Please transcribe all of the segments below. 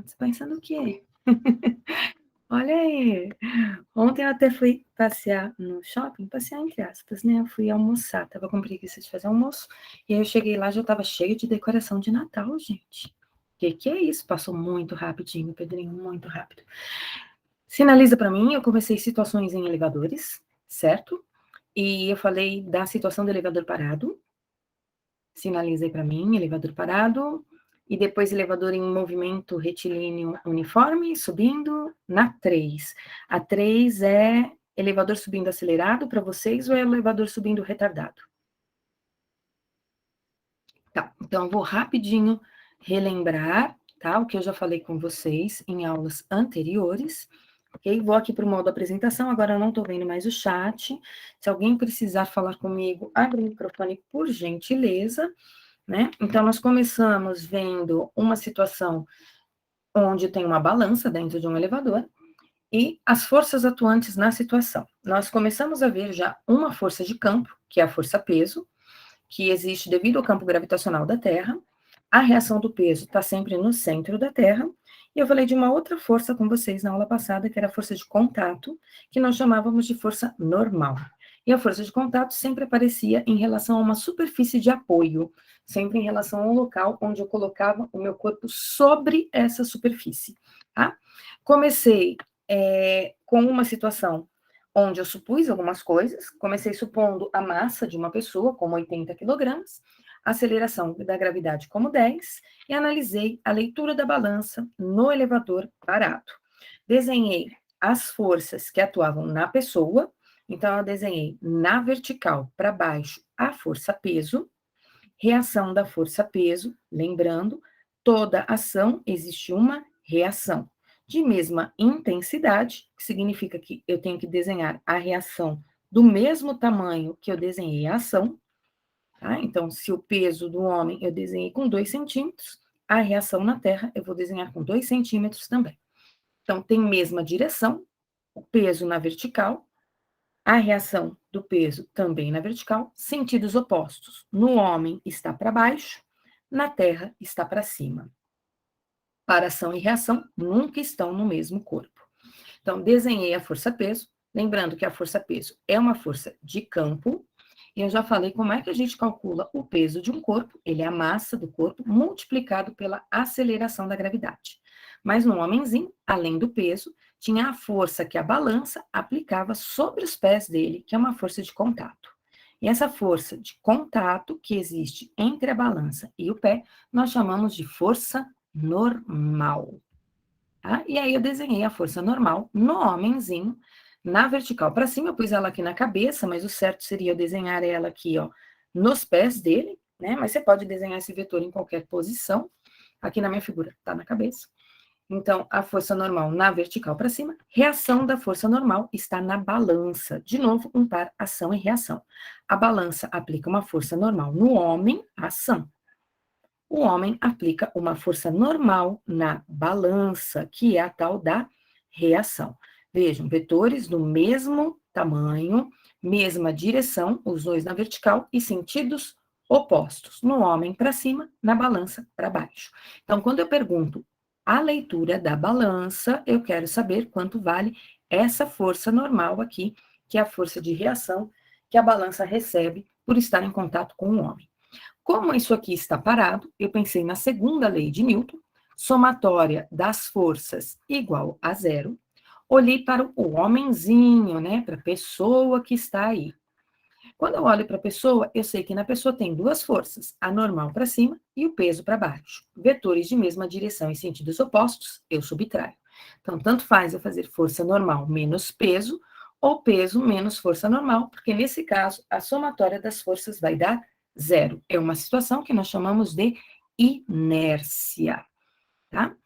Você pensando o quê? Olha aí. Ontem eu até fui passear no shopping, passear entre aspas, né? Eu fui almoçar, tava com preguiça de fazer almoço, e aí eu cheguei lá, já tava cheio de decoração de Natal, gente. Que é isso? Passou muito rapidinho, Pedrinho, muito rápido. Sinaliza para mim, eu comecei situações em elevadores, certo? E eu falei da situação do elevador parado. Sinaliza aí para mim, elevador parado. E depois elevador em movimento retilíneo uniforme, subindo na 3. A 3 é elevador subindo acelerado para vocês ou é elevador subindo retardado? Tá, então vou rapidinho relembrar, tá, o que eu já falei com vocês em aulas anteriores, ok? Vou aqui para o modo apresentação, agora eu não estou vendo mais o chat. Se alguém precisar falar comigo, abre o microfone por gentileza, né? Então, nós começamos vendo uma situação onde tem uma balança dentro de um elevador e as forças atuantes na situação. Nós começamos a ver já uma força de campo, que é a força-peso, que existe devido ao campo gravitacional da Terra. A reação do peso está sempre no centro da Terra. E eu falei de uma outra força com vocês na aula passada, que era a força de contato, que nós chamávamos de força normal. E a força de contato sempre aparecia em relação a uma superfície de apoio, sempre em relação ao local onde eu colocava o meu corpo sobre essa superfície. Tá? Comecei com uma situação onde eu supus algumas coisas, comecei supondo a massa de uma pessoa como 80 quilogramas, a aceleração da gravidade como 10, e analisei a leitura da balança no elevador parado. Desenhei as forças que atuavam na pessoa, então eu desenhei na vertical para baixo a força-peso, reação da força-peso, lembrando, toda ação existe uma reação de mesma intensidade, que significa que eu tenho que desenhar a reação do mesmo tamanho que eu desenhei a ação, tá? Então, se o peso do homem eu desenhei com 2 centímetros, a reação na Terra eu vou desenhar com 2 centímetros também. Então, tem mesma direção, o peso na vertical, a reação do peso também na vertical, sentidos opostos. No homem está para baixo, na Terra está para cima. Para ação e reação nunca estão no mesmo corpo. Então, desenhei a força-peso, lembrando que a força-peso é uma força de campo, e eu já falei como é que a gente calcula o peso de um corpo, ele é a massa do corpo multiplicado pela aceleração da gravidade. Mas no homenzinho, além do peso, tinha a força que a balança aplicava sobre os pés dele, que é uma força de contato. E essa força de contato que existe entre a balança e o pé, nós chamamos de força normal. Tá? E aí eu desenhei a força normal no homenzinho, na vertical para cima, eu pus ela aqui na cabeça, mas o certo seria eu desenhar ela aqui, ó, nos pés dele, né? Mas você pode desenhar esse vetor em qualquer posição. Aqui na minha figura tá na cabeça. Então, a força normal na vertical para cima, reação da força normal está na balança. De novo, um par ação e reação. A balança aplica uma força normal no homem, ação. O homem aplica uma força normal na balança, que é a tal da reação. Vejam, vetores do mesmo tamanho, mesma direção, os dois na vertical, e sentidos opostos. No homem para cima, na balança para baixo. Então, quando eu pergunto a leitura da balança, eu quero saber quanto vale essa força normal aqui, que é a força de reação que a balança recebe por estar em contato com o homem. Como isso aqui está parado, eu pensei na segunda lei de Newton, somatória das forças igual a zero. Olhei para o homenzinho, né, para a pessoa que está aí. Quando eu olho para a pessoa, eu sei que na pessoa tem duas forças, a normal para cima e o peso para baixo. Vetores de mesma direção e sentidos opostos, eu subtraio. Então, tanto faz eu fazer força normal menos peso, ou peso menos força normal, porque nesse caso, a somatória das forças vai dar zero. É uma situação que nós chamamos de inércia, tá?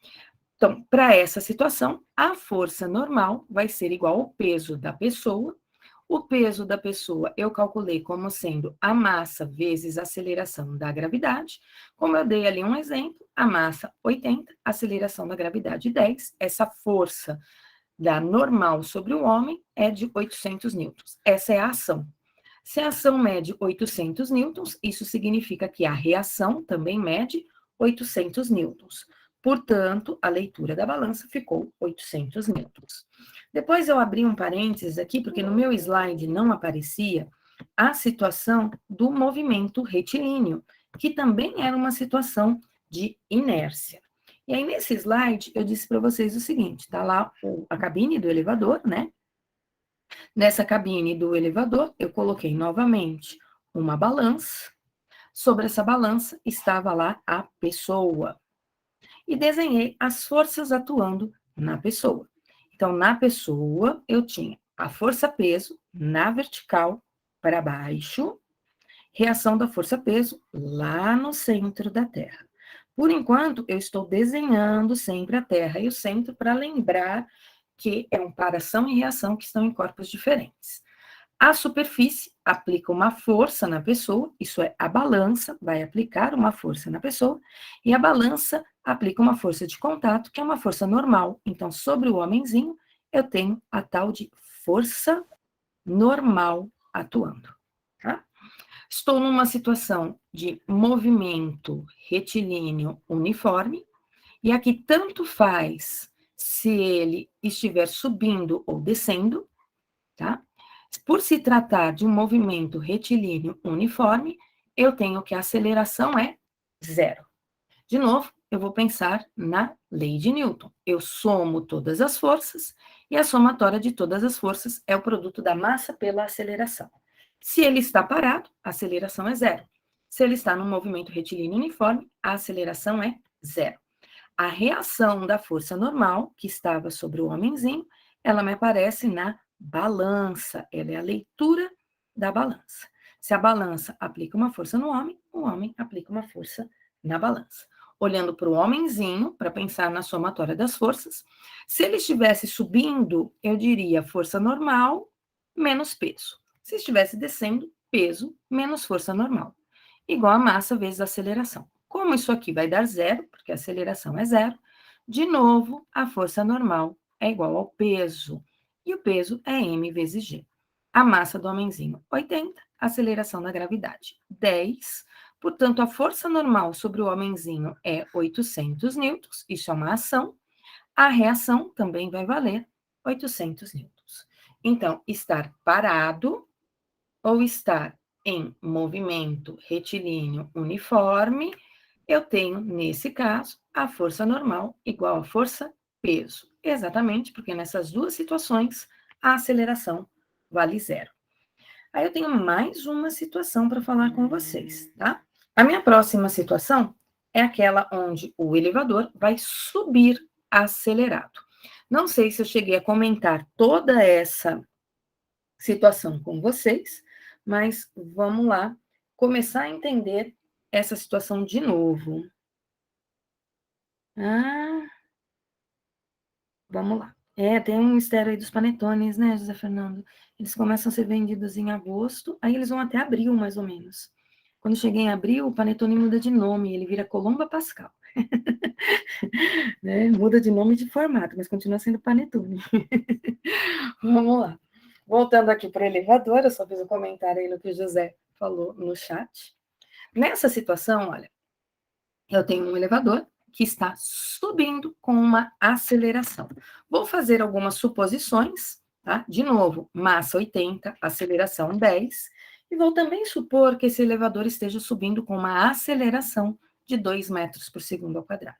Então, para essa situação, a força normal vai ser igual ao peso da pessoa. O peso da pessoa eu calculei como sendo a massa vezes a aceleração da gravidade. Como eu dei ali um exemplo, a massa 80, a aceleração da gravidade 10. Essa força da normal sobre o homem é de 800 newtons. Essa é a ação. Se a ação mede 800 newtons, isso significa que a reação também mede 800 newtons. Portanto, a leitura da balança ficou 800 newtons. Depois eu abri um parênteses aqui, porque no meu slide não aparecia a situação do movimento retilíneo, que também era uma situação de inércia. E aí, nesse slide, eu disse para vocês o seguinte, tá lá a cabine do elevador, né? Nessa cabine do elevador, eu coloquei novamente uma balança. Sobre essa balança estava lá a pessoa. E desenhei as forças atuando na pessoa. Então, na pessoa, eu tinha a força-peso na vertical para baixo, reação da força-peso lá no centro da Terra. Por enquanto, eu estou desenhando sempre a Terra e o centro para lembrar que é um para-ação e reação que estão em corpos diferentes. A superfície aplica uma força na pessoa, isso é, a balança vai aplicar uma força na pessoa, e a balança aplica uma força de contato, que é uma força normal. Então, sobre o homenzinho, eu tenho a tal de força normal atuando. Tá? Estou numa situação de movimento retilíneo uniforme, e aqui tanto faz se ele estiver subindo ou descendo, tá? Por se tratar de um movimento retilíneo uniforme, eu tenho que a aceleração é zero. De novo, eu vou pensar na lei de Newton. Eu somo todas as forças e a somatória de todas as forças é o produto da massa pela aceleração. Se ele está parado, a aceleração é zero. Se ele está num movimento retilíneo uniforme, a aceleração é zero. A reação da força normal, que estava sobre o homenzinho, ela me aparece na balança. Ela é a leitura da balança. Se a balança aplica uma força no homem, o homem aplica uma força na balança. Olhando para o homenzinho, para pensar na somatória das forças, se ele estivesse subindo, eu diria força normal menos peso. Se estivesse descendo, peso menos força normal. Igual a massa vezes a aceleração. Como isso aqui vai dar zero, porque a aceleração é zero, de novo, a força normal é igual ao peso. E o peso é m vezes g. A massa do homenzinho, 80, a aceleração da gravidade, 10. Portanto, a força normal sobre o homenzinho é 800 newtons, isso é uma ação. A reação também vai valer 800 newtons. Então, estar parado ou estar em movimento retilíneo uniforme, eu tenho, nesse caso, a força normal igual a força peso. Exatamente, porque nessas duas situações, a aceleração vale zero. Aí eu tenho mais uma situação para falar com vocês, tá? A minha próxima situação é aquela onde o elevador vai subir acelerado. Não sei se eu cheguei a comentar toda essa situação com vocês, mas vamos lá começar a entender essa situação de novo. Ah, vamos lá. Tem um mistério aí dos panetones, né, José Fernando? Eles começam a ser vendidos em agosto, aí eles vão até abril, mais ou menos. Quando chega em abril, o panetone muda de nome, ele vira Colomba Pascal. Né? Muda de nome e de formato, mas continua sendo panetone. Vamos lá. Voltando aqui para o elevador, eu só fiz um comentário aí no que o José falou no chat. Nessa situação, olha, eu tenho um elevador que está subindo com uma aceleração. Vou fazer algumas suposições, tá? De novo, massa 80, aceleração 10, e vou também supor que esse elevador esteja subindo com uma aceleração de 2 metros por segundo ao quadrado.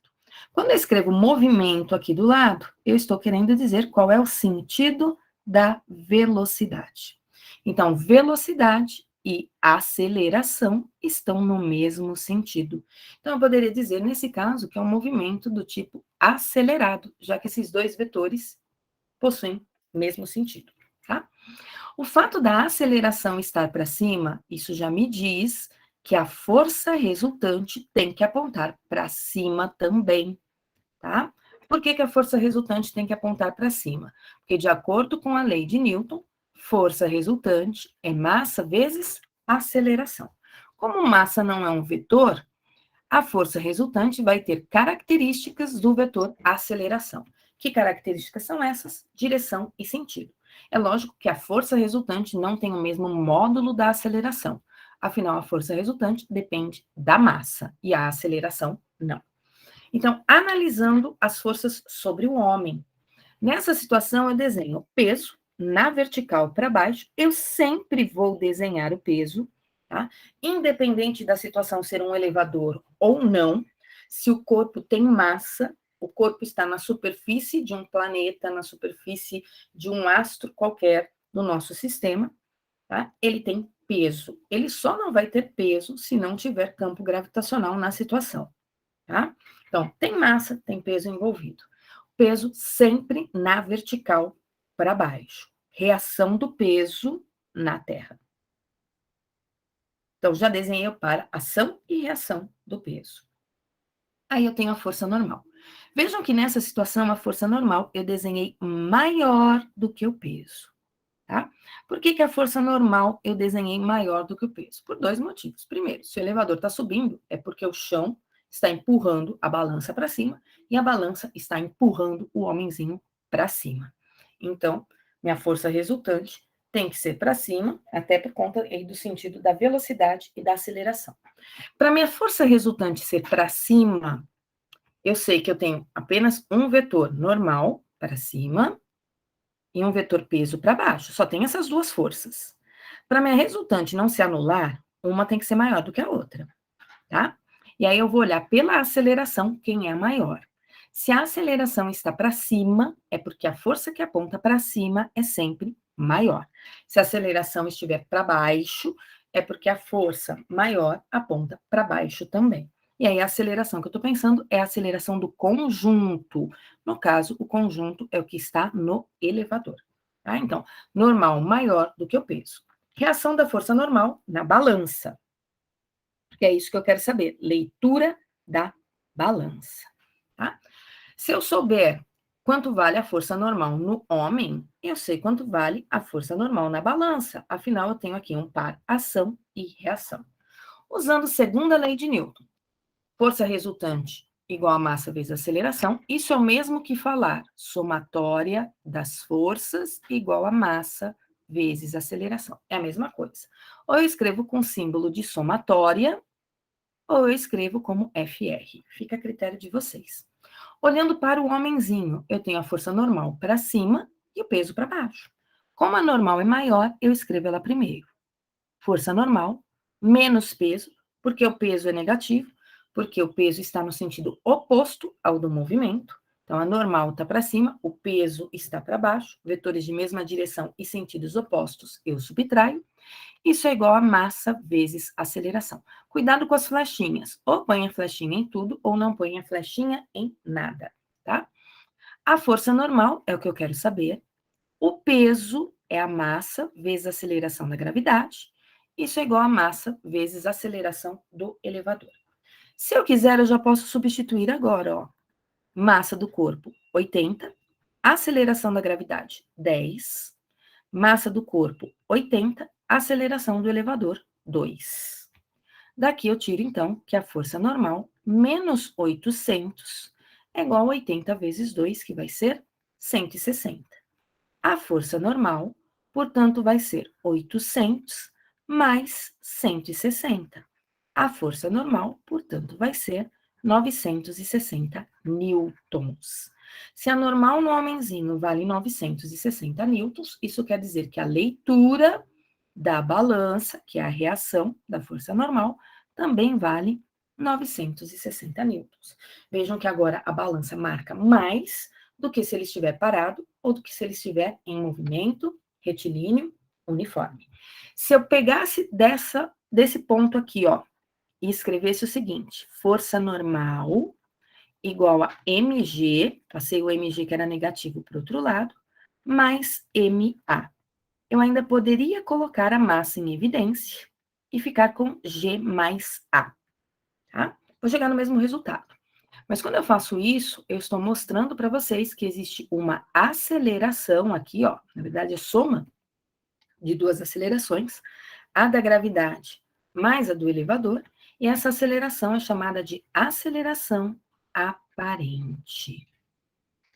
Quando eu escrevo movimento aqui do lado, eu estou querendo dizer qual é o sentido da velocidade. Então, velocidade e aceleração estão no mesmo sentido. Então, eu poderia dizer, nesse caso, que é um movimento do tipo acelerado, já que esses dois vetores possuem o mesmo sentido, tá? O fato da aceleração estar para cima, isso já me diz que a força resultante tem que apontar para cima também, tá? Por que a força resultante tem que apontar para cima? Porque, de acordo com a lei de Newton, força resultante é massa vezes aceleração. Como massa não é um vetor, a força resultante vai ter características do vetor aceleração. Que características são essas? Direção e sentido. É lógico que a força resultante não tem o mesmo módulo da aceleração. Afinal, a força resultante depende da massa e a aceleração não. Então, analisando as forças sobre o homem. Nessa situação, eu desenho o peso na vertical para baixo. Eu sempre vou desenhar o peso, tá? Independente da situação ser um elevador ou não, se o corpo tem massa, o corpo está na superfície de um planeta, na superfície de um astro qualquer do nosso sistema, tá? Ele tem peso. Ele só não vai ter peso se não tiver campo gravitacional na situação, tá? Então, tem massa, tem peso envolvido. Peso sempre na vertical para baixo. Reação do peso na Terra. Então, já desenhei para ação e reação do peso. Aí eu tenho a força normal. Vejam que nessa situação, a força normal eu desenhei maior do que o peso, tá? Por que a força normal eu desenhei maior do que o peso? Por dois motivos. Primeiro, se o elevador está subindo, é porque o chão está empurrando a balança para cima e a balança está empurrando o homenzinho para cima. Então, minha força resultante tem que ser para cima, até por conta aí do sentido da velocidade e da aceleração. Para minha força resultante ser para cima, eu sei que eu tenho apenas um vetor normal para cima e um vetor peso para baixo. Só tem essas duas forças. Para minha resultante não se anular, uma tem que ser maior do que a outra, tá? E aí eu vou olhar pela aceleração quem é a maior. Se a aceleração está para cima, é porque a força que aponta para cima é sempre maior. Se a aceleração estiver para baixo, é porque a força maior aponta para baixo também. E aí a aceleração que eu estou pensando é a aceleração do conjunto. No caso, o conjunto é o que está no elevador. Tá? Então, normal maior do que o peso. Reação da força normal na balança. Porque é isso que eu quero saber. Leitura da balança. Tá? Se eu souber quanto vale a força normal no homem, eu sei quanto vale a força normal na balança. Afinal, eu tenho aqui um par ação e reação. Usando segunda lei de Newton, força resultante igual a massa vezes aceleração, isso é o mesmo que falar somatória das forças igual a massa vezes aceleração. É a mesma coisa. Ou eu escrevo com símbolo de somatória, ou eu escrevo como FR. Fica a critério de vocês. Olhando para o homenzinho, eu tenho a força normal para cima e o peso para baixo. Como a normal é maior, eu escrevo ela primeiro. Força normal menos peso, porque o peso é negativo, porque o peso está no sentido oposto ao do movimento. Então, a normal está para cima, o peso está para baixo, vetores de mesma direção e sentidos opostos eu subtraio. Isso é igual a massa vezes aceleração. Cuidado com as flechinhas. Ou põe a flechinha em tudo, ou não põe a flechinha em nada, tá? A força normal é o que eu quero saber. O peso é a massa vezes a aceleração da gravidade. Isso é igual a massa vezes a aceleração do elevador. Se eu quiser, eu já posso substituir agora, ó. Massa do corpo, 80. Aceleração da gravidade, 10. Massa do corpo, 80. Aceleração do elevador, 2. Daqui eu tiro, então, que a força normal menos 800 é igual a 80 vezes 2, que vai ser 160. A força normal, portanto, vai ser 800 mais 160. A força normal, portanto, vai ser 960 newtons. Se a normal no homenzinho vale 960 newtons, isso quer dizer que a leitura da balança, que é a reação da força normal, também vale 960 newtons. Vejam que agora a balança marca mais do que se ele estiver parado ou do que se ele estiver em movimento, retilíneo, uniforme. Se eu pegasse desse ponto aqui, ó, e escrevesse o seguinte: força normal igual a mg, passei o mg que era negativo para o outro lado, mais ma. Eu ainda poderia colocar a massa em evidência e ficar com G mais A, tá? Vou chegar no mesmo resultado. Mas quando eu faço isso, eu estou mostrando para vocês que existe uma aceleração aqui, ó, na verdade é soma de duas acelerações, a da gravidade mais a do elevador, e essa aceleração é chamada de aceleração aparente,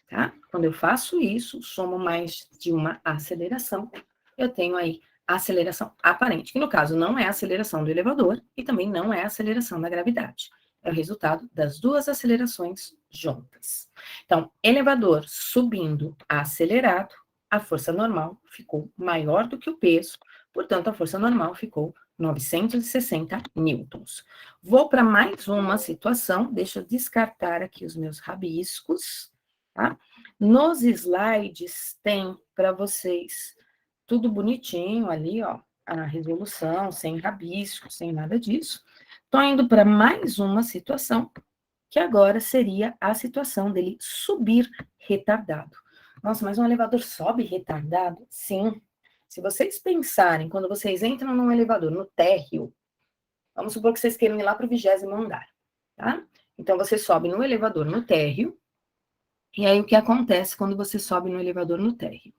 tá? Quando eu faço isso, somo mais de uma aceleração, eu tenho aí a aceleração aparente, que no caso não é a aceleração do elevador e também não é a aceleração da gravidade. É o resultado das duas acelerações juntas. Então, elevador subindo acelerado, a força normal ficou maior do que o peso, portanto, a força normal ficou 960 newtons. Vou para mais uma situação, deixa eu descartar aqui os meus rabiscos, tá? Nos slides tem para vocês tudo bonitinho ali, ó, a resolução, sem rabisco, sem nada disso. Estou indo para mais uma situação, que agora seria a situação dele subir retardado. Nossa, mas um elevador sobe retardado? Sim. Se vocês pensarem, quando vocês entram num elevador, no térreo, vamos supor que vocês queiram ir lá para o 20º andar, tá? Então, você sobe no elevador no térreo, e aí o que acontece quando você sobe no elevador no térreo?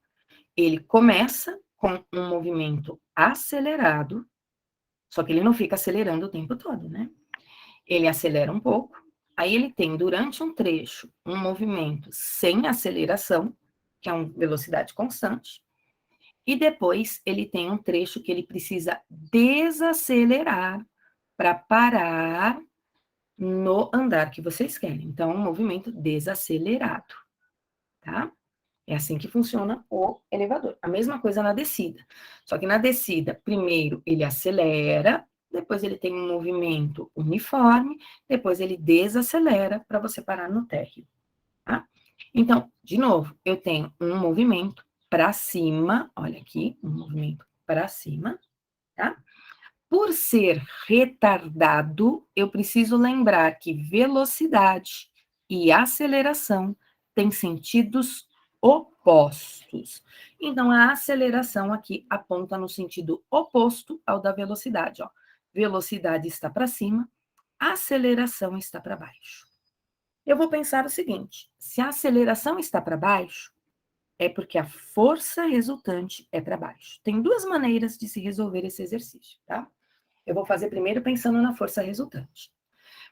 Ele começa com um movimento acelerado, só que ele não fica acelerando o tempo todo, né? Ele acelera um pouco, aí ele tem, durante um trecho, um movimento sem aceleração, que é uma velocidade constante, e depois ele tem um trecho que ele precisa desacelerar para parar no andar que vocês querem. Então, é um movimento desacelerado, tá? É assim que funciona o elevador. A mesma coisa na descida. Só que na descida, primeiro ele acelera, depois ele tem um movimento uniforme, depois ele desacelera para você parar no térreo, tá? Então, de novo, eu tenho um movimento para cima, olha aqui, um movimento para cima, tá? Por ser retardado, eu preciso lembrar que velocidade e aceleração têm sentidos opostos. Então, a aceleração aqui aponta no sentido oposto ao da velocidade. Ó. Velocidade está para cima, aceleração está para baixo. Eu vou pensar o seguinte: se a aceleração está para baixo, é porque a força resultante é para baixo. Tem duas maneiras de se resolver esse exercício, tá? Eu vou fazer primeiro pensando na força resultante.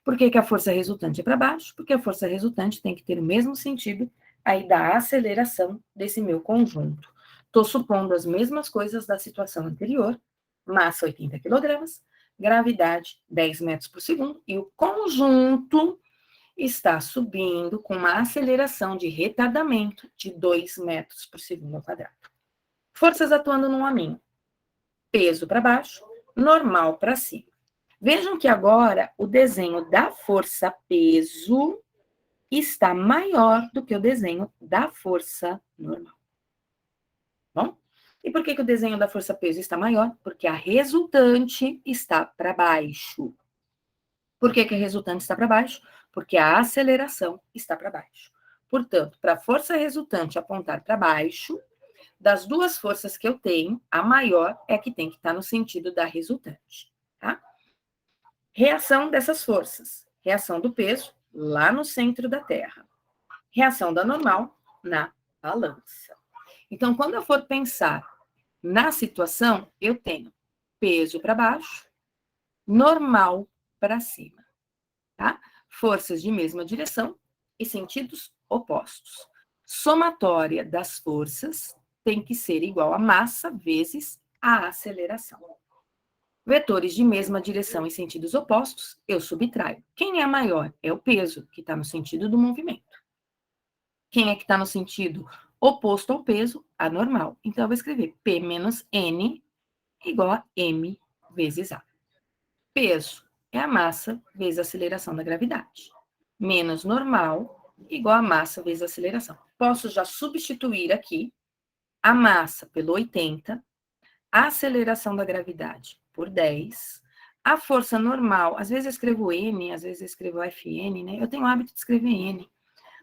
Por que a força resultante é para baixo? Porque a força resultante tem que ter o mesmo sentido aí da aceleração desse meu conjunto. Estou supondo as mesmas coisas da situação anterior, massa 80 kg, gravidade 10 metros por segundo, e o conjunto está subindo com uma aceleração de retardamento de 2 metros por segundo ao quadrado. Forças atuando num aminho. Peso para baixo, normal para cima. Vejam que agora o desenho da força-peso está maior do que o desenho da força normal. Bom? E por que o desenho da força-peso está maior? Porque a resultante está para baixo. Por que a resultante está para baixo? Porque a aceleração está para baixo. Portanto, para a força resultante apontar para baixo, das duas forças que eu tenho, a maior é a que tem que estar no sentido da resultante, tá? Reação dessas forças. Reação do peso lá no centro da Terra. Reação da normal na balança. Então, quando eu for pensar na situação, eu tenho peso para baixo, normal para cima, tá? Forças de mesma direção e sentidos opostos. Somatória das forças tem que ser igual a massa vezes a aceleração. Vetores de mesma direção e sentidos opostos, eu subtraio. Quem é maior? É o peso, que está no sentido do movimento. Quem é que está no sentido oposto ao peso? A normal. Então, eu vou escrever P menos N igual a M vezes A. Peso é a massa vezes a aceleração da gravidade. Menos normal igual a massa vezes a aceleração. Posso já substituir aqui a massa pelo 80, a aceleração da gravidade por 10, a força normal, às vezes eu escrevo N, às vezes eu escrevo FN, né? Eu tenho o hábito de escrever N.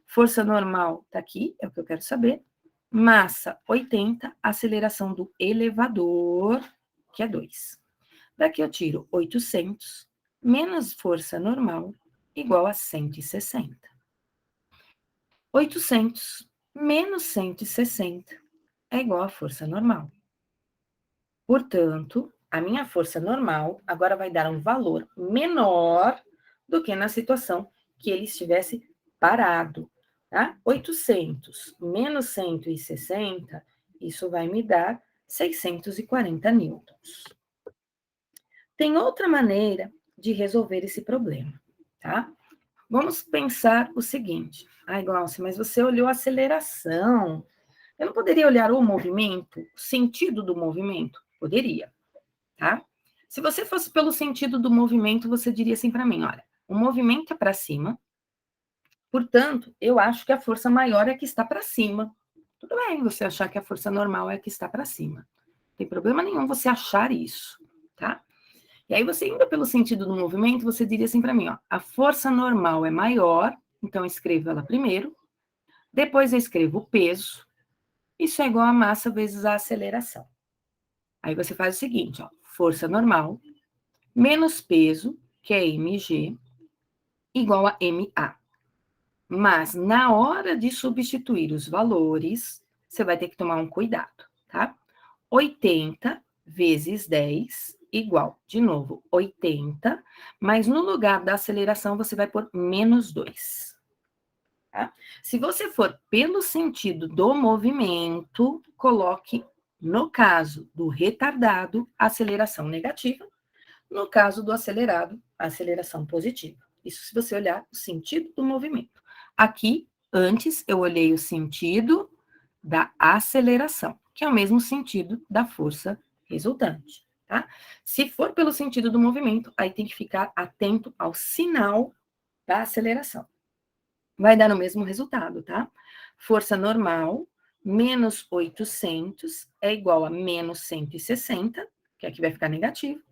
Força normal está aqui, é o que eu quero saber. Massa 80, aceleração do elevador, que é 2. Daqui eu tiro 800 menos força normal igual a 160. 800 menos 160 é igual a força normal. Portanto, a minha força normal agora vai dar um valor menor do que na situação que ele estivesse parado, tá? 800 menos 160, isso vai me dar 640 newtons. Tem outra maneira de resolver esse problema. tá? Vamos pensar o seguinte. Ai, Glaucia, mas você olhou a aceleração. Eu não poderia olhar o movimento, o sentido do movimento? Poderia, tá? Se você fosse pelo sentido do movimento, você diria assim para mim, olha, o movimento é para cima, portanto, eu acho que a força maior é a que está para cima. Tudo bem você achar que a força normal é a que está para cima. Não tem problema nenhum você achar isso, tá? E aí você indo pelo sentido do movimento, você diria assim para mim, ó, a força normal é maior, então eu escrevo ela primeiro, depois eu escrevo o peso, isso é igual a massa vezes a aceleração. Aí você faz o seguinte, ó, força normal menos peso, que é mg, igual a ma. Mas na hora de substituir os valores, você vai ter que tomar um cuidado, tá? 80 vezes 10 igual, de novo, 80, mas no lugar da aceleração você vai pôr menos 2. Tá? Se você for pelo sentido do movimento, coloque, no caso do retardado, aceleração negativa, no caso do acelerado, aceleração positiva. Isso se você olhar o sentido do movimento. Aqui, antes, eu olhei o sentido da aceleração, que é o mesmo sentido da força resultante, tá? Se for pelo sentido do movimento, aí tem que ficar atento ao sinal da aceleração. Vai dar o mesmo resultado, tá? Força normal menos 800 é igual a menos 160, que aqui vai ficar negativo.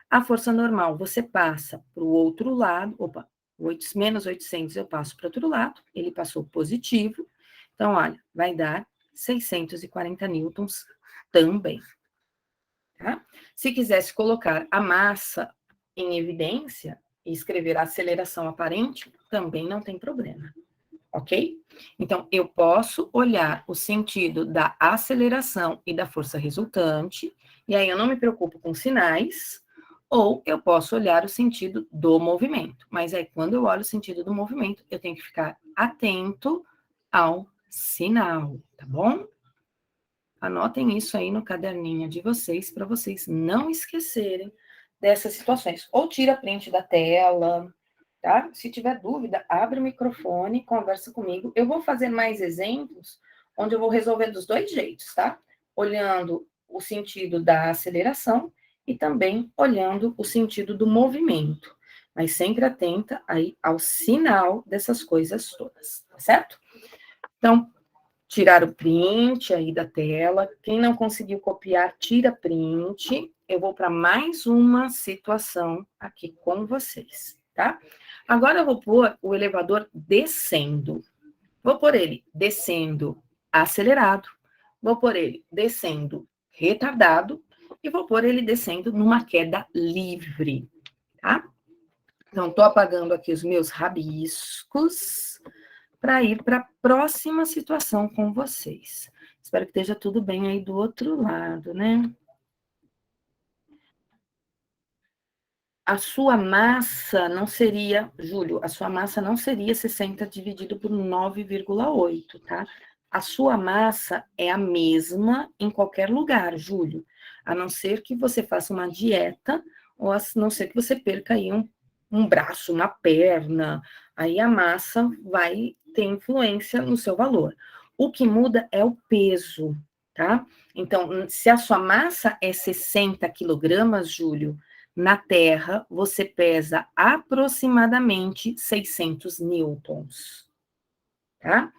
A força normal você passa para o outro lado, opa, menos 800 eu passo para o outro lado, ele passou positivo, então, olha, vai dar 640 newtons também, tá? Se quisesse colocar a massa em evidência e escrever a aceleração aparente, também não tem problema, ok? Então, eu posso olhar o sentido da aceleração e da força resultante, e aí eu não me preocupo com sinais, ou eu posso olhar o sentido do movimento. Mas aí, quando eu olho o sentido do movimento, eu tenho que ficar atento ao sinal, tá bom? Anotem isso aí no caderninho de vocês, para vocês não esquecerem dessas situações. Ou tira print da tela, tá? Se tiver dúvida, abre o microfone, conversa comigo. Eu vou fazer mais exemplos, onde eu vou resolver dos dois jeitos, tá? Olhando o sentido da aceleração e também olhando o sentido do movimento. Mas sempre atenta aí ao sinal dessas coisas todas, tá certo? Então, tirar o print aí da tela. Quem não conseguiu copiar, tira print. Eu vou para mais uma situação aqui com vocês, tá? Agora eu vou pôr o elevador descendo. Vou pôr ele descendo acelerado, vou pôr ele descendo retardado e vou pôr ele descendo numa queda livre, tá? Então, estou apagando aqui os meus rabiscos para ir para a próxima situação com vocês. Espero que esteja tudo bem aí do outro lado, né? A sua massa não seria, Júlio, a sua massa não seria 60 dividido por 9,8, tá? A sua massa é a mesma em qualquer lugar, Júlio, a não ser que você faça uma dieta, ou a não ser que você perca aí um braço, uma perna, aí a massa vai ter influência no seu valor. O que muda é o peso, tá? Então, se a sua massa é 60 quilogramas, Júlio, na Terra, você pesa aproximadamente 600 newtons, tá?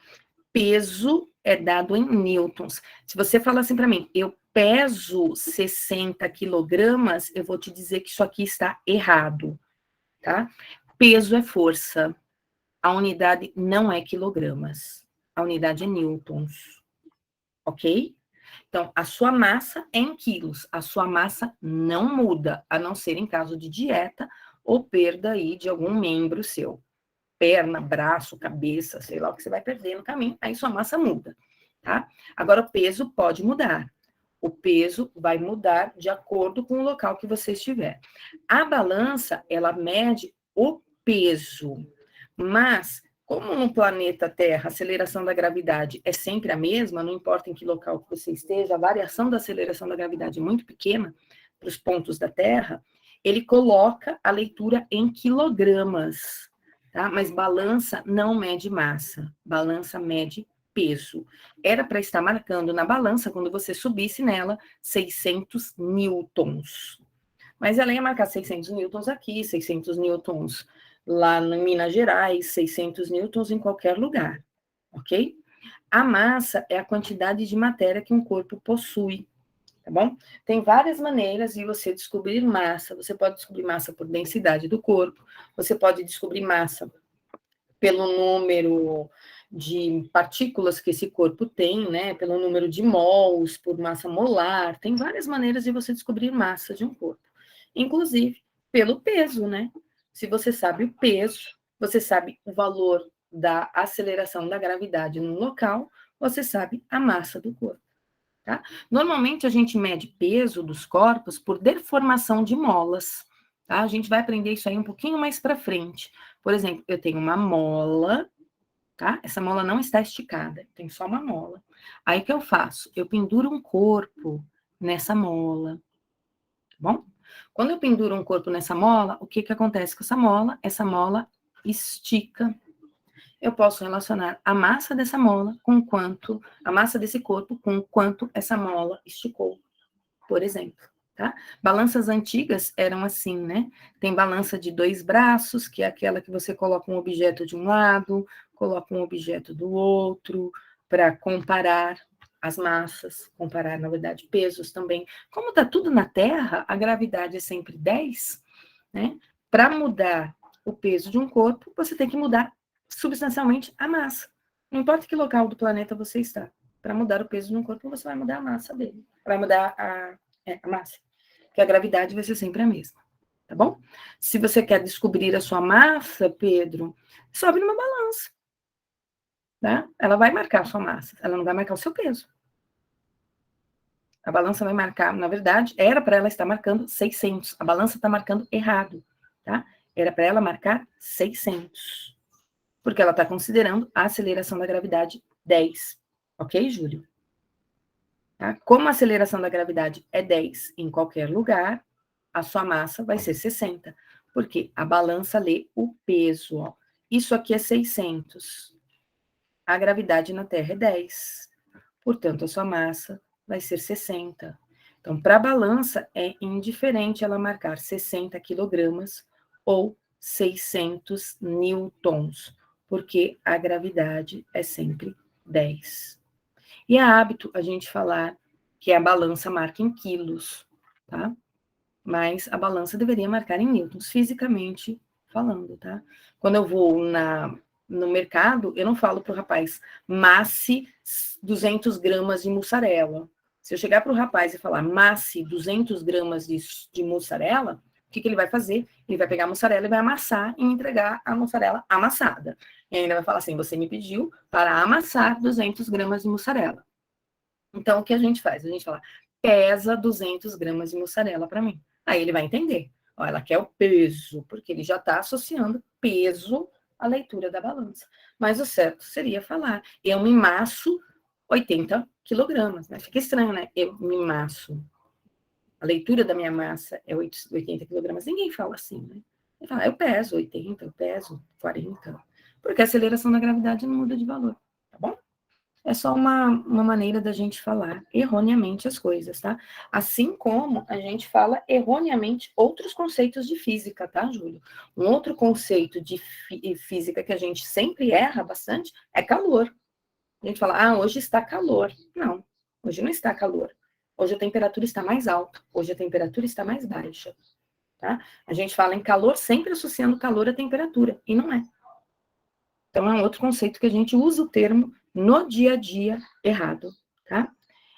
Peso é dado em newtons. Se você falar assim para mim, eu peso 60 quilogramas, eu vou te dizer que isso aqui está errado, tá? Peso é força. A unidade não é quilogramas. A unidade é newtons, ok? Então, a sua massa é em quilos, a sua massa não muda, a não ser em caso de dieta ou perda aí de algum membro seu. Perna, braço, cabeça, sei lá o que você vai perder no caminho, aí sua massa muda, tá? Agora, o peso pode mudar. O peso vai mudar de acordo com o local que você estiver. A balança, ela mede o peso, mas como no planeta Terra a aceleração da gravidade é sempre a mesma, não importa em que local que você esteja, a variação da aceleração da gravidade é muito pequena para os pontos da Terra, ele coloca a leitura em quilogramas. tá? Mas balança não mede massa, balança mede peso. Era para estar marcando na balança, quando você subisse nela, 600 newtons. Mas ela ia marcar 600 newtons aqui, 600 newtons lá em Minas Gerais, 600 newtons em qualquer lugar, ok? A massa é a quantidade de matéria que um corpo possui, tá bom? Tem várias maneiras de você descobrir massa. Você pode descobrir massa por densidade do corpo, você pode descobrir massa pelo número de partículas que esse corpo tem, né? Pelo número de mols, por massa molar. Tem várias maneiras de você descobrir massa de um corpo. Inclusive pelo peso, né? Se você sabe o peso, você sabe o valor da aceleração da gravidade no local, você sabe a massa do corpo. Tá? Normalmente a gente mede peso dos corpos por deformação de molas. Tá? A gente vai aprender isso aí um pouquinho mais para frente. Por exemplo, eu tenho uma mola, tá? Essa mola não está esticada, tem só uma mola. Aí o que eu faço? Eu penduro um corpo nessa mola, tá bom? Quando eu penduro um corpo nessa mola, o que acontece com essa mola? Essa mola estica. Eu posso relacionar a massa dessa mola com quanto, a massa desse corpo com quanto essa mola esticou, por exemplo, tá? Balanças antigas eram assim, né? Tem balança de 2 braços, que é aquela que você coloca um objeto de um lado, coloca um objeto do outro, para comparar as massas, comparar, na verdade, pesos também. Como está tudo na Terra, a gravidade é sempre 10, né? Para mudar o peso de um corpo, você tem que mudar substancialmente a massa. Não importa que local do planeta você está. Para mudar o peso de um corpo, você vai mudar a massa dele. Vai mudar a massa. Porque a gravidade vai ser sempre a mesma. Tá bom? Se você quer descobrir a sua massa, Pedro, sobe numa balança. Tá? Ela vai marcar a sua massa. Ela não vai marcar o seu peso. A balança vai marcar, na verdade, era para ela estar marcando 600. A balança está marcando errado. Tá? Era para ela marcar 600. Porque ela está considerando a aceleração da gravidade 10. Ok, Júlio? Tá? Como a aceleração da gravidade é 10 em qualquer lugar, a sua massa vai ser 60. Porque a balança lê o peso. Ó. Isso aqui é 600. A gravidade na Terra é 10. Portanto, a sua massa vai ser 60. Então, para a balança, é indiferente ela marcar 60 quilogramas ou 600 newtons, porque a gravidade é sempre 10. E é hábito a gente falar que a balança marca em quilos, tá? Mas a balança deveria marcar em newtons, fisicamente falando, tá? Quando eu vou no mercado, eu não falo para o rapaz, masse 200 gramas de mussarela. Se eu chegar para o rapaz e falar, masse 200 gramas de mussarela, o que ele vai fazer? Ele vai pegar a mussarela e vai amassar e me entregar a mussarela amassada. E ainda vai falar assim, você me pediu para amassar 200 gramas de mussarela. Então, o que a gente faz? A gente fala, pesa 200 gramas de mussarela para mim. Aí ele vai entender. Ó, ela quer o peso, porque ele já está associando peso à leitura da balança. Mas o certo seria falar, eu me maço 80 quilogramas. Né? Fica estranho, né? Eu me maço. A leitura da minha massa é 80 quilogramas. Ninguém fala assim, né? Ele fala, eu peso 80, eu peso 40. Porque a aceleração da gravidade não muda de valor, tá bom? É só uma maneira da gente falar erroneamente as coisas, tá? Assim como a gente fala erroneamente outros conceitos de física, tá, Júlio? Um outro conceito de física que a gente sempre erra bastante é calor. A gente fala, hoje está calor. Não, hoje não está calor. Hoje a temperatura está mais alta, hoje a temperatura está mais baixa, tá? A gente fala em calor sempre associando calor à temperatura, e não é. Então, é um outro conceito que a gente usa o termo no dia a dia errado, tá?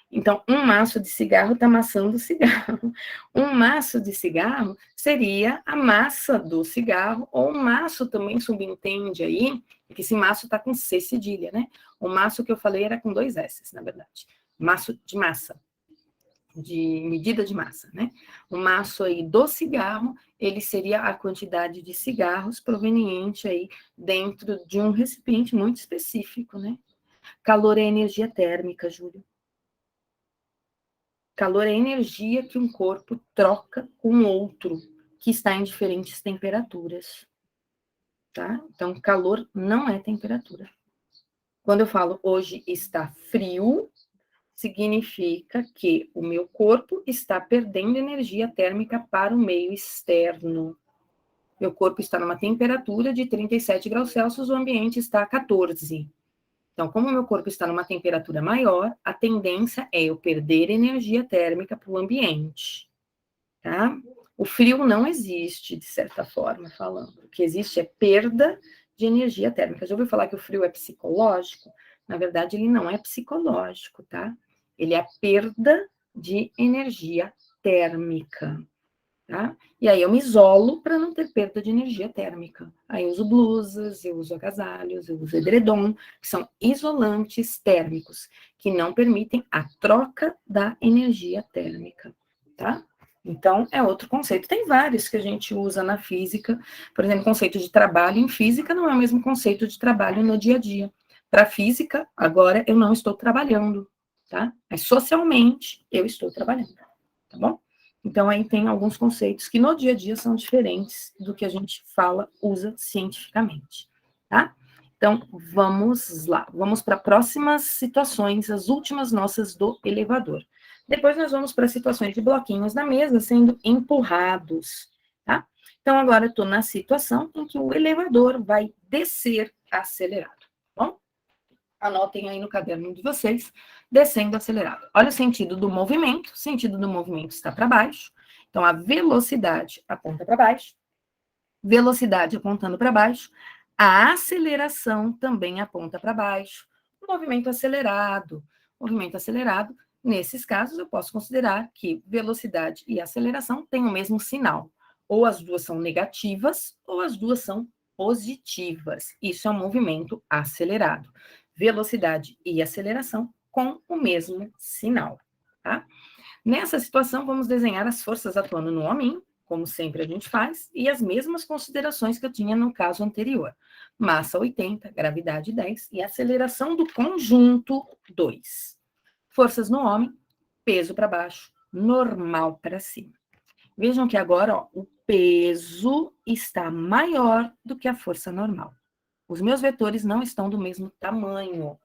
Então, um maço de cigarro está amassando o cigarro. Um maço de cigarro seria a massa do cigarro, ou um maço também subentende aí, que esse maço está com C cedilha, né? O maço que eu falei era com 2 S, na verdade. Maço de massa, de medida de massa, né? O maço aí do cigarro, ele seria a quantidade de cigarros proveniente aí dentro de um recipiente muito específico, né? Calor é energia térmica, Júlio. Calor é energia que um corpo troca com outro, que está em diferentes temperaturas. tá? Então, calor não é temperatura. Quando eu falo hoje está frio, significa que o meu corpo está perdendo energia térmica para o meio externo. Meu corpo está numa temperatura de 37 graus Celsius, o ambiente está a 14. Então, como o meu corpo está numa temperatura maior, a tendência é eu perder energia térmica para o ambiente, tá? O frio não existe, de certa forma, falando. O que existe é perda de energia térmica. Já ouviu falar que o frio é psicológico? Na verdade, ele não é psicológico, tá? Ele é a perda de energia térmica, tá? E aí eu me isolo para não ter perda de energia térmica. Aí eu uso blusas, eu uso agasalhos, eu uso edredom, que são isolantes térmicos, que não permitem a troca da energia térmica, tá? Então, é outro conceito. Tem vários que a gente usa na física. Por exemplo, conceito de trabalho em física não é o mesmo conceito de trabalho no dia a dia. Para física, agora eu não estou trabalhando, tá? Mas socialmente eu estou trabalhando, tá bom? Então, aí tem alguns conceitos que no dia a dia são diferentes do que a gente fala, usa cientificamente, tá? Então, vamos lá. Vamos para próximas situações, as últimas nossas do elevador. Depois nós vamos para situações de bloquinhos na mesa sendo empurrados, tá? Então, agora eu estou na situação em que o elevador vai descer acelerado, tá bom? Anotem aí no caderno de vocês, descendo acelerado. Olha o sentido do movimento está para baixo. Então, a velocidade aponta para baixo, velocidade apontando para baixo, a aceleração também aponta para baixo. Movimento acelerado, nesses casos, eu posso considerar que velocidade e aceleração têm o mesmo sinal. Ou as duas são negativas, ou as duas são positivas. Isso é um movimento acelerado. Velocidade e aceleração com o mesmo sinal, tá? Nessa situação, vamos desenhar as forças atuando no homem, como sempre a gente faz, e as mesmas considerações que eu tinha no caso anterior. Massa 80, gravidade 10 e aceleração do conjunto 2. Forças no homem, peso para baixo, normal para cima. Vejam que agora ó, o peso está maior do que a força normal. Os meus vetores não estão do mesmo tamanho,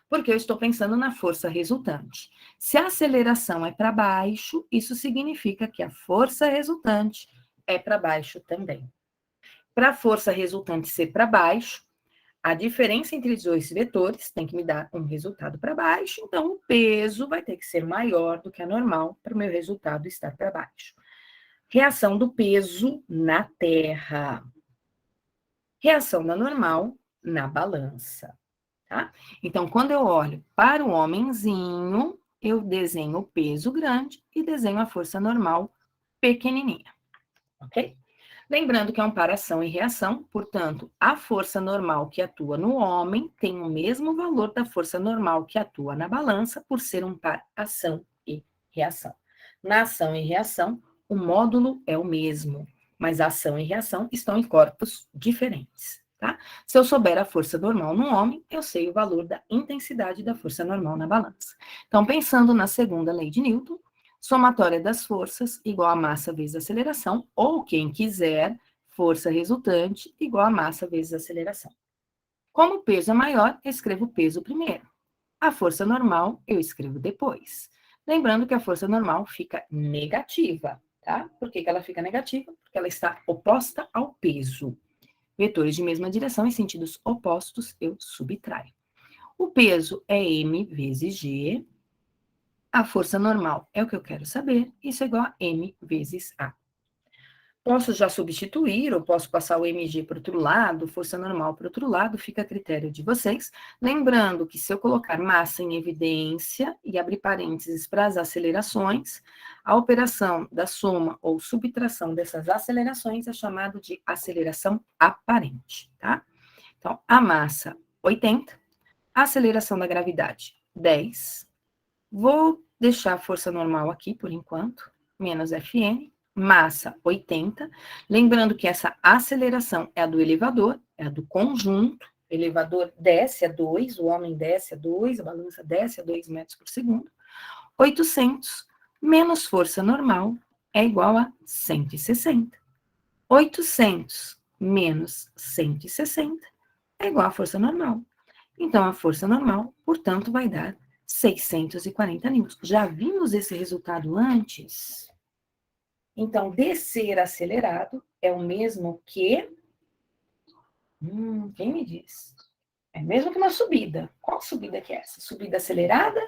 porque eu estou pensando na força resultante. Se a aceleração é para baixo, isso significa que a força resultante é para baixo também. Para a força resultante ser para baixo, a diferença entre os dois vetores tem que me dar um resultado para baixo, então o peso vai ter que ser maior do que a normal para o meu resultado estar para baixo. Reação do peso na Terra. Reação da normal na balança. Tá? Então, quando eu olho para o homenzinho, eu desenho o peso grande e desenho a força normal pequenininha, ok? Lembrando que é um par ação e reação, portanto, a força normal que atua no homem tem o mesmo valor da força normal que atua na balança, por ser um par ação e reação. Na ação e reação, o módulo é o mesmo, mas a ação e reação estão em corpos diferentes. Tá? Se eu souber a força normal no homem, eu sei o valor da intensidade da força normal na balança. Então, pensando na segunda lei de Newton, somatória das forças igual a massa vezes aceleração, ou quem quiser, força resultante igual a massa vezes aceleração. Como o peso é maior, eu escrevo o peso primeiro. A força normal eu escrevo depois. Lembrando que a força normal fica negativa, tá? Por que ela fica negativa? Porque ela está oposta ao peso. Vetores de mesma direção em sentidos opostos, eu subtraio. O peso é m vezes g. A força normal é o que eu quero saber. Isso é igual a m vezes a. Posso já substituir, ou posso passar o mg para o outro lado, força normal para o outro lado, fica a critério de vocês. Lembrando que se eu colocar massa em evidência e abrir parênteses para as acelerações, a operação da soma ou subtração dessas acelerações é chamado de aceleração aparente, tá? Então, a massa, 80, a aceleração da gravidade, 10. Vou deixar a força normal aqui por enquanto, menos Fn, massa 80. Lembrando que essa aceleração é a do elevador, é a do conjunto. O elevador desce a 2, o homem desce a 2, a balança desce a 2 metros por segundo. 800 menos força normal é igual a 160. 800 menos 160 é igual à força normal. Então, a força normal, portanto, vai dar 640 newtons. Já vimos esse resultado antes? Então, descer acelerado é o mesmo que... quem me diz? É mesmo que uma subida. Qual subida que é essa? Subida acelerada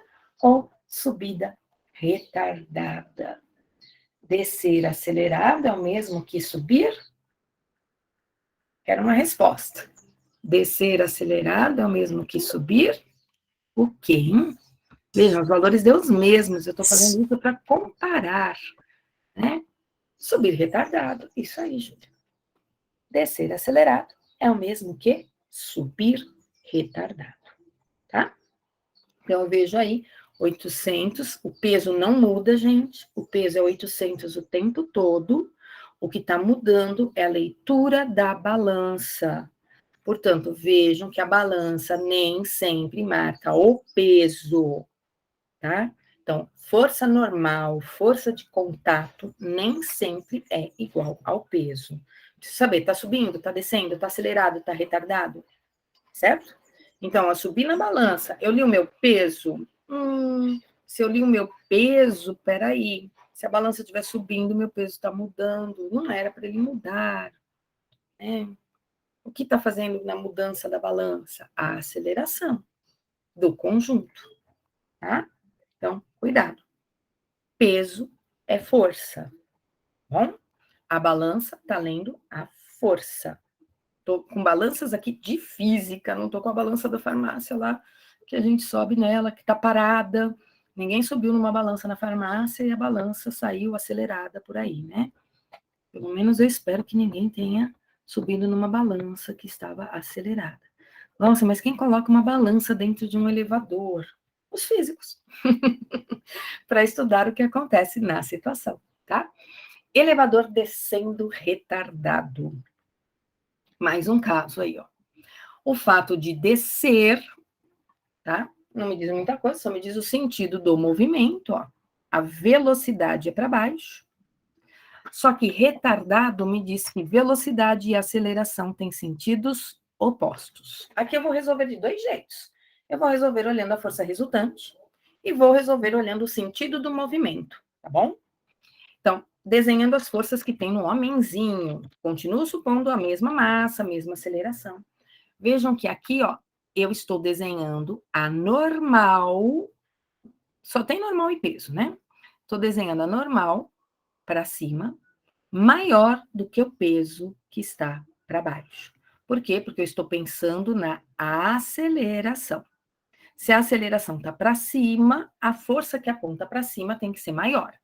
ou subida retardada? Descer acelerado é o mesmo que subir? Quero uma resposta. Descer acelerado é o mesmo que subir? O quê, hein? Vejam, os valores deu os mesmos. Eu estou fazendo isso para comparar, né? Subir retardado. Isso aí, Júlia. Descer acelerado é o mesmo que subir retardado, tá? Então, eu vejo aí 800, o peso não muda, gente, o peso é 800 o tempo todo, o que está mudando é a leitura da balança. Portanto, vejam que a balança nem sempre marca o peso, tá? Então, força normal, força de contato, nem sempre é igual ao peso. Preciso saber, tá subindo, tá descendo, tá acelerado, tá retardado, certo? Então, eu subi na balança, eu li o meu peso. Se eu li o meu peso, peraí. Se a balança estiver subindo, meu peso está mudando. Não era para ele mudar. Né? O que está fazendo na mudança da balança? A aceleração do conjunto. Tá? Então, cuidado. Peso é força. Bom? A balança está lendo a força. Estou com balanças aqui de física, não estou com a balança da farmácia lá, que a gente sobe nela, que está parada. Ninguém subiu numa balança na farmácia e a balança saiu acelerada por aí, né? Pelo menos eu espero que ninguém tenha subido numa balança que estava acelerada. Nossa, mas quem coloca uma balança dentro de um elevador? Os físicos. Para estudar o que acontece na situação, tá? Elevador descendo retardado. Mais um caso aí, ó. O fato de descer, tá? Não me diz muita coisa, só me diz o sentido do movimento, ó. A velocidade é para baixo. Só que retardado me diz que velocidade e aceleração têm sentidos opostos. Aqui eu vou resolver de dois jeitos. Eu vou resolver olhando a força resultante e vou resolver olhando o sentido do movimento, tá bom? Então, desenhando as forças que tem no homenzinho. Continuo supondo a mesma massa, a mesma aceleração. Vejam que aqui, ó, eu estou desenhando a normal, só tem normal e peso, né? Estou desenhando a normal para cima, maior do que o peso que está para baixo. Por quê? Porque eu estou pensando na aceleração. Se a aceleração está para cima, a força que aponta para cima tem que ser maior.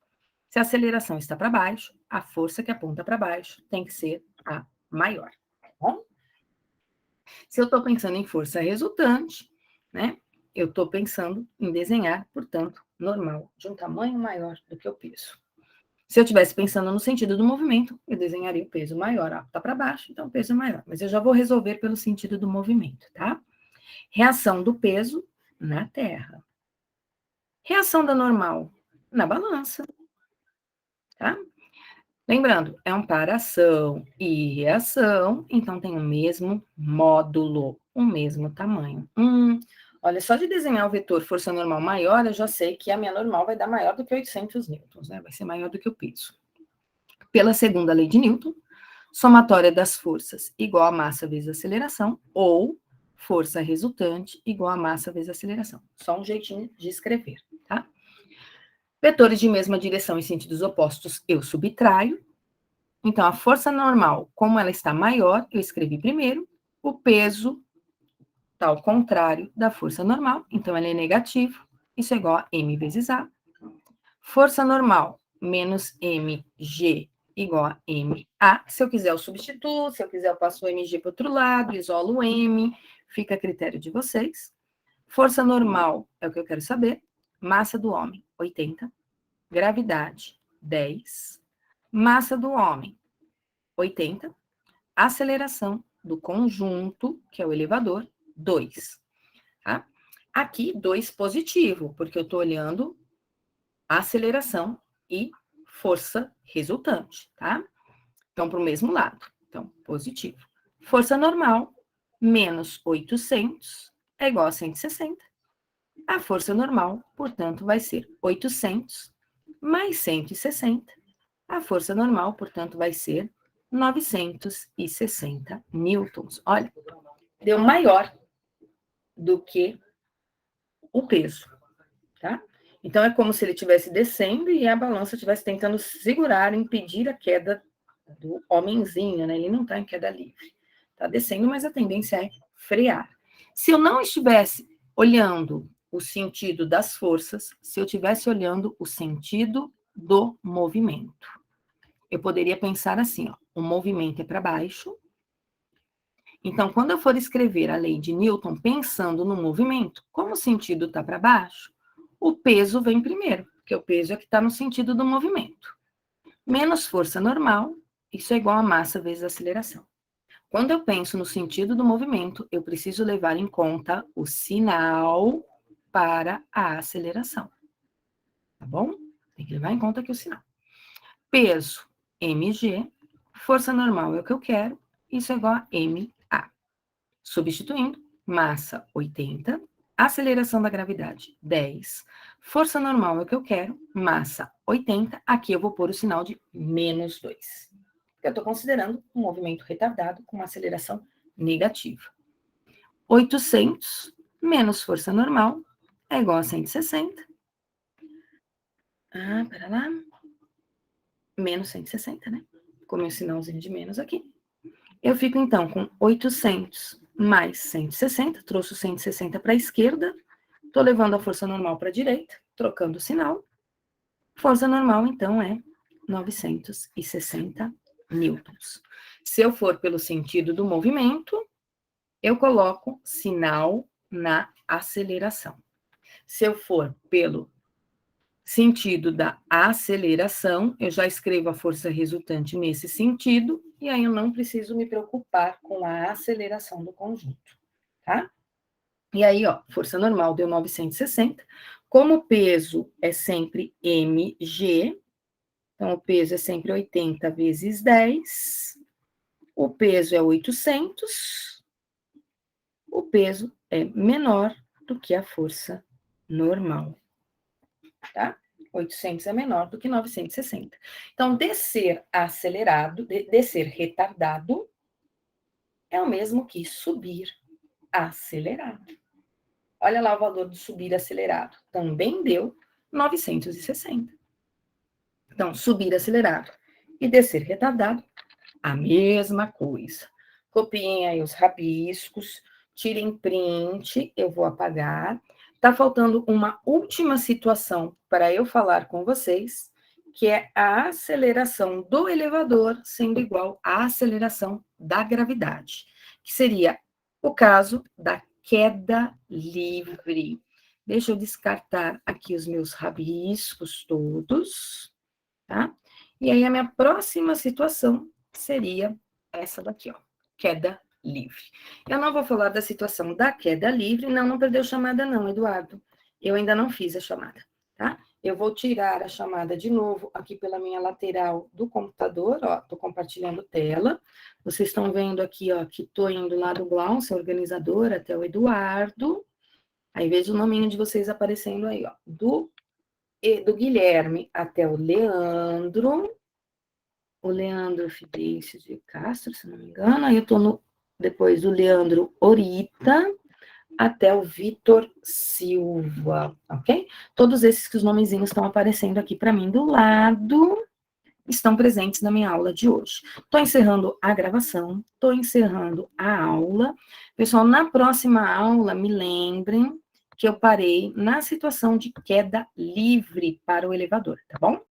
Se a aceleração está para baixo, a força que aponta para baixo tem que ser a maior. Tá bom? Se eu estou pensando em força resultante, né? Eu estou pensando em desenhar, portanto, normal, de um tamanho maior do que o peso. Se eu estivesse pensando no sentido do movimento, eu desenharia o peso maior. Está para baixo, então o peso é maior. Mas eu já vou resolver pelo sentido do movimento, tá? Reação do peso na Terra. Reação da normal na balança, tá? Lembrando, é um para-ação e reação, então tem o mesmo módulo, o mesmo tamanho. Olha, só de desenhar o vetor força normal maior, eu já sei que a minha normal vai dar maior do que 800 newtons, né? Vai ser maior do que o peso. Pela segunda lei de Newton, somatória das forças igual a massa vezes aceleração, ou força resultante igual a massa vezes aceleração. Só um jeitinho de escrever, tá? Vetores de mesma direção em sentidos opostos, eu subtraio. Então, a força normal, como ela está maior, eu escrevi primeiro. O peso está ao contrário da força normal, então ela é negativo. Isso é igual a m vezes a. Força normal menos mg igual a ma. Se eu quiser, eu substituo. Se eu quiser, eu passo o mg para o outro lado, isolo o m. Fica a critério de vocês. Força normal é o que eu quero saber. Massa do homem, 80. Gravidade, 10. Massa do homem, 80. Aceleração do conjunto, que é o elevador, 2. Tá? Aqui, 2 positivo, porque eu estou olhando aceleração e força resultante, tá? Então, para o mesmo lado. Então, positivo. Força normal menos 800 é igual a 160. A força normal, portanto, vai ser 800 mais 160. A força normal, portanto, vai ser 960 newtons. Olha, deu maior do que o peso, tá? Então, é como se ele estivesse descendo e a balança estivesse tentando segurar, impedir a queda do homenzinho, né? Ele não está em queda livre. Está descendo, mas a tendência é frear. Se eu não estivesse olhando o sentido das forças, se eu estivesse olhando o sentido do movimento, eu poderia pensar assim, ó, o movimento é para baixo. Então, quando eu for escrever a lei de Newton pensando no movimento, como o sentido está para baixo, o peso vem primeiro, porque o peso é que está no sentido do movimento. Menos força normal, isso é igual a massa vezes a aceleração. Quando eu penso no sentido do movimento, eu preciso levar em conta o sinal para a aceleração. Tá bom? Tem que levar em conta aqui o sinal. Peso, mg. Força normal é o que eu quero. Isso é igual a ma. Substituindo, massa, 80. Aceleração da gravidade, 10. Força normal é o que eu quero. Massa, 80. Aqui eu vou pôr o sinal de menos 2. Eu estou considerando um movimento retardado com uma aceleração negativa. 800 menos força normal é igual a 160. Pera lá. Menos 160, né? Com meu sinalzinho de menos aqui. Eu fico, então, com 800 mais 160. Trouxe o 160 para a esquerda. Estou levando a força normal para a direita, trocando o sinal. Força normal, então, é 960 newtons. Se eu for pelo sentido do movimento, eu coloco sinal na aceleração. Se eu for pelo sentido da aceleração, eu já escrevo a força resultante nesse sentido, e aí eu não preciso me preocupar com a aceleração do conjunto, tá? E aí, ó, força normal deu 960. Como o peso é sempre mg, então o peso é sempre 80 vezes 10, o peso é 800, o peso é menor do que a força normal, tá? 800 é menor do que 960. Então, descer acelerado, descer retardado, é o mesmo que subir acelerado. Olha lá o valor do subir acelerado. Também deu 960. Então, subir acelerado e descer retardado, a mesma coisa. Copiem aí os rabiscos, tirem print, eu vou apagar. Tá faltando uma última situação para eu falar com vocês, que é a aceleração do elevador sendo igual à aceleração da gravidade, que seria o caso da queda livre. Deixa eu descartar aqui os meus rabiscos todos, tá? E aí a minha próxima situação seria essa daqui, ó, queda livre. Eu não vou falar da situação da queda livre, não perdeu chamada não, Eduardo. Eu ainda não fiz a chamada, tá? Eu vou tirar a chamada de novo aqui pela minha lateral do computador, ó, tô compartilhando tela. Vocês estão vendo aqui, ó, que tô indo lá do Glaucio, organizador, até o Eduardo. Aí vejo o nominho de vocês aparecendo aí, ó, do Guilherme até o Leandro Fidêncio de Castro, se não me engano, aí eu tô depois do Leandro Orita até o Vitor Silva, ok? Todos esses que os nomezinhos estão aparecendo aqui para mim do lado estão presentes na minha aula de hoje. Estou encerrando a gravação, estou encerrando a aula. Pessoal, na próxima aula, me lembrem que eu parei na situação de queda livre para o elevador, tá bom?